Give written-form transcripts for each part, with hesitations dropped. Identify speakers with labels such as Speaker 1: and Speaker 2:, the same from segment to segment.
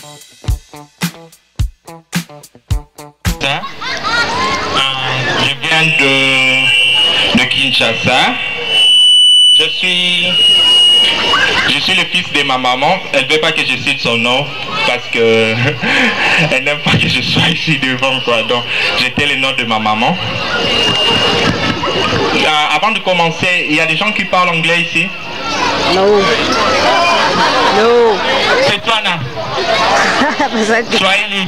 Speaker 1: Je viens de Kinshasa. Je suis le fils de ma maman. Elle ne veut pas que je cite son nom parce que elle n'aime pas que je sois ici devant, quoi. Donc, j'étais le nom de ma maman. Avant de commencer, il y a des gens qui parlent anglais ici?
Speaker 2: Non. Non.
Speaker 1: C'est toi, là? Swahili.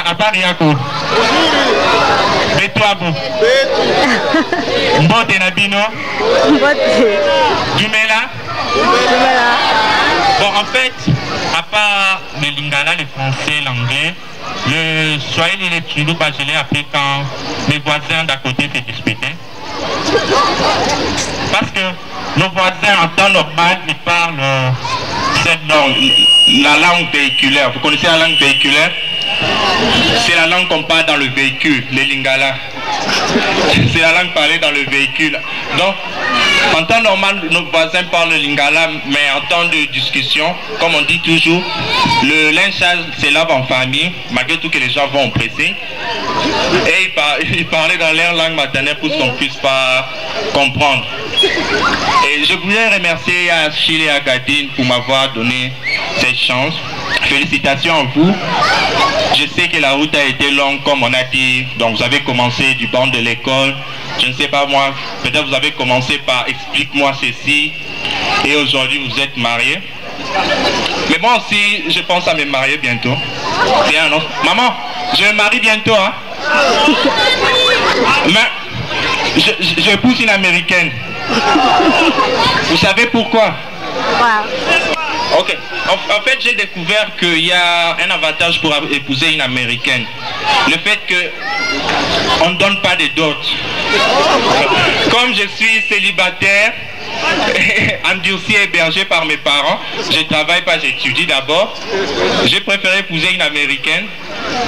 Speaker 1: Habari yako? Betu hapo? Mbote na bino?
Speaker 2: Mbote.
Speaker 1: Dumela?
Speaker 2: Dumela.
Speaker 1: Bon, en fait, à part le lingala, le français, l'anglais, le swahili et le tshiluba, je l'ai appris quand mes voisins d'à côté se disputaient. Parce que nos voisins, en temps normal, ils parlent cette langue, la langue véhiculaire. Vous connaissez la langue véhiculaire? C'est la langue qu'on parle dans le véhicule, les lingala. C'est la langue parlée dans le véhicule. Donc, en temps normal, nos voisins parlent le lingala, mais en temps de discussion, comme on dit toujours, le linge se lave en famille, malgré tout que les gens vont oppresser. Et ils parlaient dans leur langue maternelle pour qu'on ne puisse pas comprendre. Et je voulais remercier à Chile et à Gadine pour m'avoir donné cette chance. Félicitations à vous. Je sais que la route a été longue, comme on a dit. Donc vous avez commencé du banc de l'école. Je ne sais pas moi, peut-être vous avez commencé par explique-moi ceci. Et aujourd'hui vous êtes mariés. Mais moi aussi, je pense à me marier bientôt. Maman, je me marie bientôt. Hein? Mais je épouse une américaine. Vous savez pourquoi? Ok. En fait, j'ai découvert qu'il y a un avantage pour épouser une américaine. Le fait qu'on ne donne pas de dot. Comme je suis célibataire, endurci et hébergé par mes parents, je travaille pas, j'étudie d'abord. J'ai préféré épouser une américaine.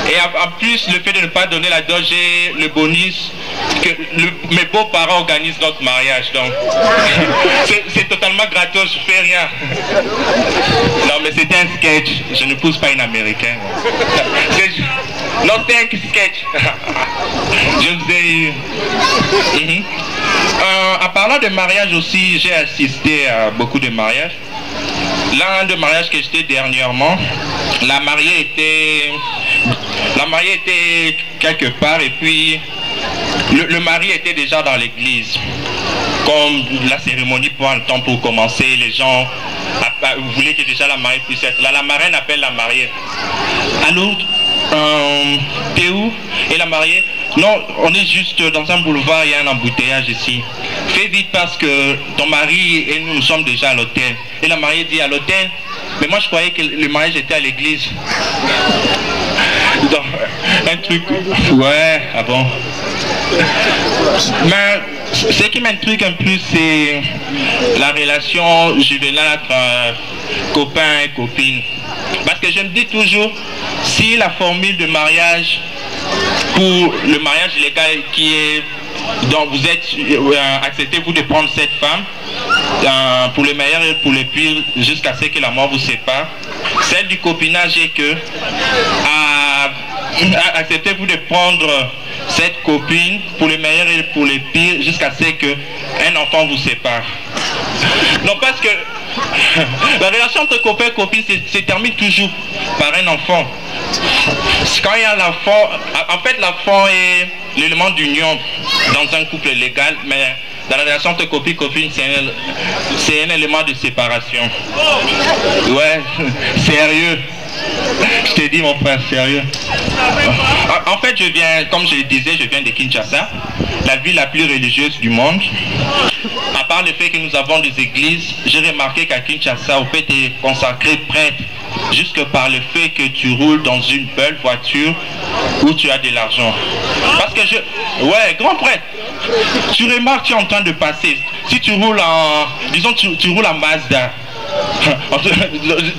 Speaker 1: Et en plus, le fait de ne pas donner la dot, j'ai le bonus que mes beaux-parents organisent notre mariage. Donc, c'est totalement gratos, je fais rien. Non, mais c'était un sketch. Je ne pousse pas une américaine. Non, c'est un sketch. Je vous ai... en parlant de mariage aussi, j'ai assisté à beaucoup de mariages. L'un des mariages que j'étais dernièrement, la mariée était quelque part et puis le mari était déjà dans l'église. Comme la cérémonie prend le temps pour commencer, les gens voulaient que déjà la mariée puisse être là. La marraine appelle la mariée. Allô, t'es où? Et la mariée? Non, on est juste dans un boulevard, il y a un embouteillage ici. Fais vite parce que ton mari et nous sommes déjà à l'hôtel. Et la mariée dit à l'hôtel, mais moi je croyais que le mariage était à l'église. Donc, un truc... Ouais, ah bon. Mais ce qui m'intrigue un peu, c'est la relation juvénile entre copain et copine. Parce que je me dis toujours, si la formule de mariage pour le mariage légal qui est... Donc vous êtes... acceptez-vous de prendre cette femme pour le meilleur et pour le pire jusqu'à ce que la mort vous sépare. Celle du copinage est que acceptez-vous de prendre cette copine pour le meilleur et pour le pire jusqu'à ce qu'un enfant vous sépare. Non, parce que la relation entre copain et copine se termine toujours par un enfant. Quand il y a l'enfant, en fait l'enfant est l'élément d'union dans un couple légal, mais dans la relation entre copine et copine, c'est un élément de séparation. Ouais, sérieux. Je te dis mon frère, sérieux. En fait, je viens, comme je le disais, je viens de Kinshasa, la ville la plus religieuse du monde. À part le fait que nous avons des églises, j'ai remarqué qu'à Kinshasa, au fait de consacrer prêtre, jusque par le fait que tu roules dans une belle voiture où tu as de l'argent. Parce que ouais, grand prêtre, tu remarques, tu es en train de passer. Si tu roules en, disons, tu roules en Mazda,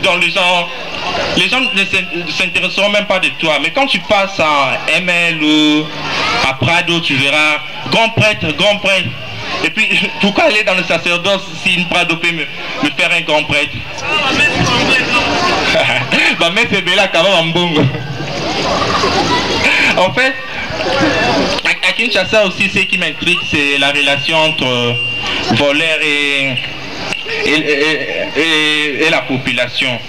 Speaker 1: dans les gens ne s'intéresseront même pas de toi. Mais quand tu passes en ML ou à Prado, tu verras, grand prêtre, Et puis, pourquoi aller dans le sacerdoce si une Prado peut me faire un grand prêtre? Ma mère c'est Bella Kavambongo. En fait, à Kinshasa aussi, ce qui m'intrigue, c'est la relation entre voleurs et la population.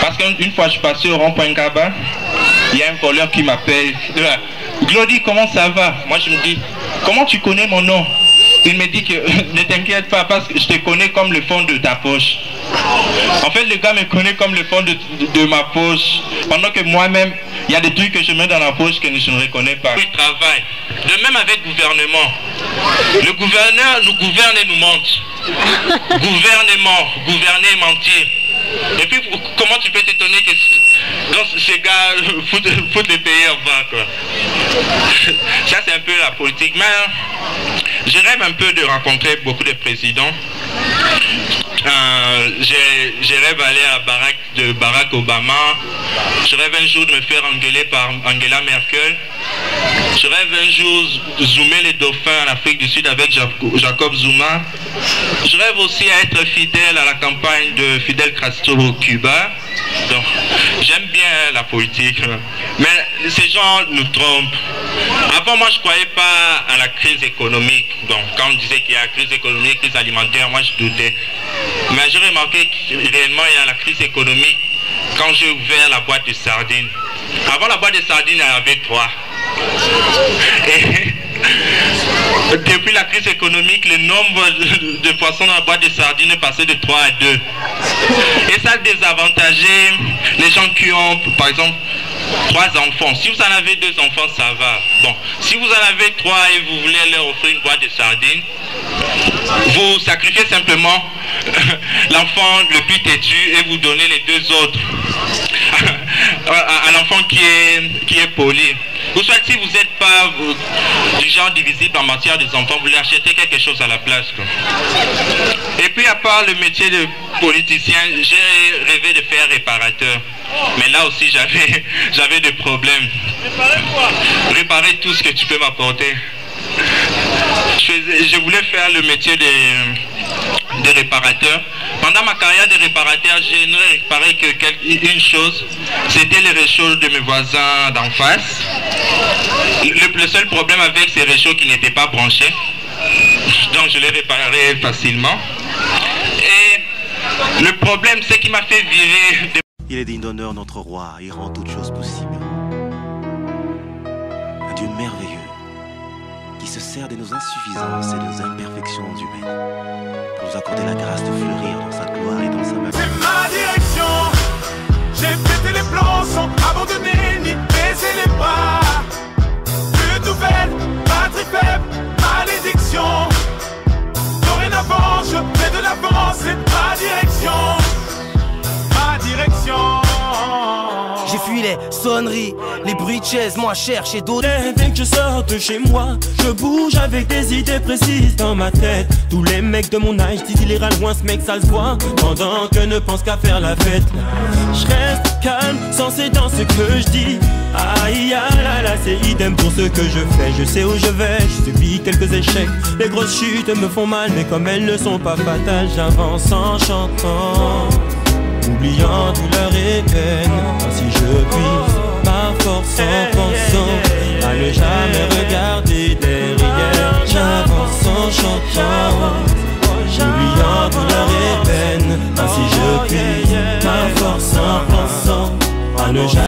Speaker 1: Parce qu'une fois je passais au rond-point Kaba, il y a un voleur qui m'appelle. Glody, comment ça va? Moi je me dis, comment tu connais mon nom? Il me dit que ne t'inquiète pas parce que je te connais comme le fond de ta poche. En fait, le gars me connaît comme le fond de ma poche. Pendant que moi-même, il y a des trucs que je mets dans la poche que je ne reconnais pas. Il travaille. De même avec le gouvernement. Le gouverneur nous gouverne et nous mente. Gouvernement, gouverner et mentir. Et puis, comment tu peux t'étonner que ces gars foutent les pays en bas, quoi. Ça, c'est un peu la politique. Mais je rêve un peu de rencontrer beaucoup de présidents. Je rêve d'aller à la baraque de Barack Obama. Je rêve un jour de me faire engueuler par Angela Merkel. Je rêve un jour zoomer les dauphins en Afrique du Sud avec Jacob Zuma. Je rêve aussi à être fidèle à la campagne de Fidel Castro au Cuba. Donc, j'aime bien la politique. Mais ces gens nous trompent. Avant, moi, je ne croyais pas à la crise économique. Donc, quand on disait qu'il y a la crise économique, crise alimentaire, moi, je doutais. Mais j'ai remarqué que réellement, il y a la crise économique quand j'ai ouvert la boîte de sardines. Avant la boîte de sardines, il y en avait 3. Et depuis la crise économique, le nombre de poissons dans la boîte de sardines est passé de 3 à 2. Et ça a désavantagé les gens qui ont, par exemple, 3 enfants. Si vous en avez 2 enfants, ça va. Bon, si vous en avez 3 et vous voulez leur offrir une boîte de sardines, vous sacrifiez simplement l'enfant le plus têtu et vous donnez les 2 autres à l'enfant qui est poli. Ou soit si vous n'êtes pas du genre divisible en matière des enfants, vous lui achetez quelque chose à la place, quoi. Et puis à part le métier de politicien, j'ai rêvé de faire réparateur. Mais là aussi j'avais des problèmes. Réparer quoi? Réparer tout ce que tu peux m'apporter. Je voulais faire le métier de réparateur. Pendant ma carrière de réparateur, j'ai réparé une chose, c'était les réchauds de mes voisins d'en face. Le seul problème avec ces réchauds qui n'étaient pas branchés, donc je les réparais facilement. Et le problème, c'est qu'il m'a fait virer.
Speaker 3: Il est digne d'honneur, notre roi, il rend toutes choses possibles. Un Dieu merveilleux qui se sert de nos insuffisances et de nos imperfections humaines pour nous accorder la grâce de fleurir dans sa gloire et dans sa main.
Speaker 4: C'est ma direction. J'ai pété les plans sans abandonner ni baisser les bras. Une nouvelle patrie faible, malédiction. Dorénavant, je fais de l'avance, c'est ma direction. Ma direction.
Speaker 5: J'ai fui les sonneries, les bruits de chaises, moi cherche et d'autres.
Speaker 6: Dès que je sors de chez moi, je bouge avec des idées précises dans ma tête. Tous les mecs de mon âge disent il ira loin, ce mec ça se voit. Pendant que ne pense qu'à faire la fête. Je reste calme, sensé dans ce que je dis. Aïe là là, c'est idem pour ce que je fais. Je sais où je vais, je subis quelques échecs. Les grosses chutes me font mal, mais comme elles ne sont pas fatales, j'avance en chantant. Oubliant douleur et peine, ainsi je puise ma force en pensant à ne jamais regarder derrière. J'avance en chantant, oubliant douleur et peine, ainsi je puise ma force en pensant à ne jamais